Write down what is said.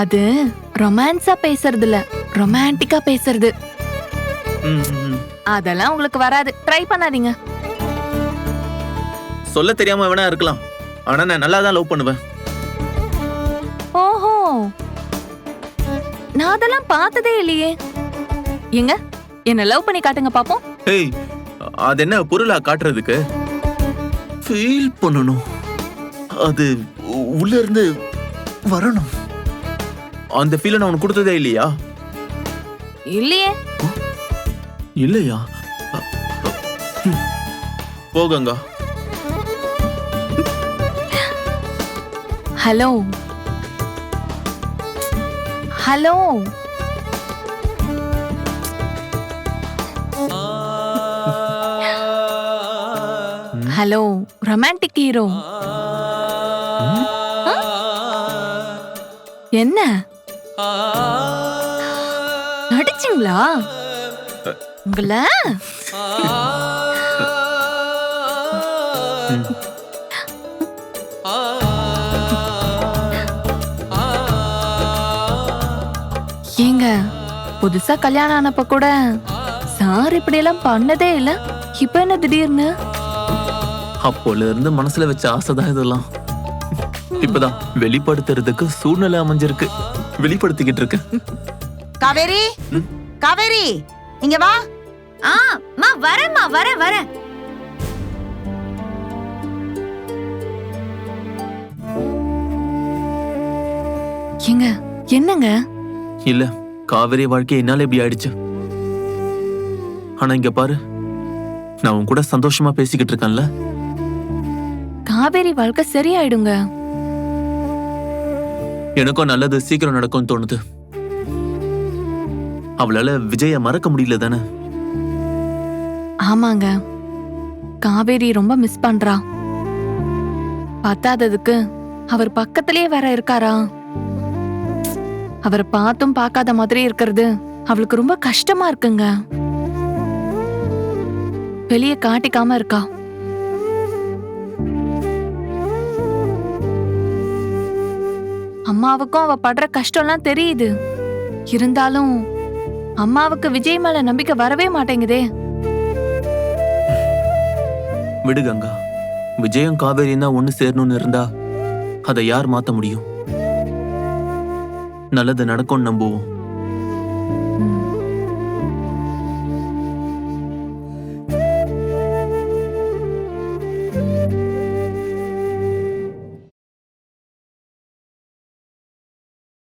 அது ரொமான்ஸா பேசுறது இல்ல, ரொமான்டிக்கா பேசுறது. அதெல்லாம் உங்களுக்கு வராது, ட்ரை பண்ணாதீங்க. சொல்ல தெரியாம வேணா இருக்கலாம், ஆனா நான் நல்லா தான் லவ் பண்ணுவேன். ஓஹோ, நான் அதெல்லாம் பார்த்ததே இல்லையே. எங்க என்ன லவ் பண்ணி காட்டுங்க பாப்போம். ஏய், அது என்ன பொருளா காட்டுறதுக்கு? ஃபீல் பண்ணணும், அது உள்ள இருந்து வரணும். அந்த ஃபீலை நான் உனக்கு கொடுத்ததே இல்லையா? இல்லையே. இல்லையா? போகங்கா. Hello hello, hello romantic hero. என்ன நடிச்சிங்களா உங்கள? ஏங்க, புதுசா கல்யாணம் ஆனப்ப கூட சார் இப்படி எல்லாம் பண்ணதே இல்ல, இப்ப என்ன திடீர்னு? அப்போல இருந்து மனசுல வச்ச ஆசைதான் இதெல்லாம். இப்பதான் வெளிப்படுத்துறதுக்கு சூழ்நிலை அமைஞ்சிருக்கு, வெளிப்படுத்திக்கிட்டு இருக்கு. காவேரி, காவேரி இங்க வா. மா வரேம்மா, வரேன். ஏங்க என்னங்க? இல்ல, காவேரி வாழ்க்கை என்னால இப்படி ஆயிடுச்சு. ஆனா இங்க பாரு, நான் உன் கூட சந்தோஷமா பேசிக்கிட்டு இருக்கேன்ல. காவேரி வாழ்க்கை சரியாயிடுங்க. எனக்கும் நல்லது சீக்கிரம் நடக்கும்னு தோணுது. அவளால விஜய மறக்க முடியல தானே? ஆமாங்க, காவேரி ரொம்ப மிஸ் பண்றா. பத்தாததுக்கு அவர் பக்கத்திலே வேற இருக்காரா. அவரை பார்த்தும் பார்க்காத மாதிரி இருக்கிறது அவளுக்கு ரொம்ப கஷ்டமா இருக்குங்க. வெளியே காட்டிக்காம இருக்கா. அம்மாவுக்கும் அவ படுற கஷ்டம்லாம் தெரியுது. இருந்தாலும் அம்மாவுக்கு விஜய் மேல நம்பிக்கை வரவே மாட்டேங்குதே. விடு கங்கா, விஜயம் காவேரியும் தான் ஒண்ணு சேரணும்னு இருந்தா அதை யார் மாத்த முடியும்? நல்லது நடக்கும்னு நம்புவோம்.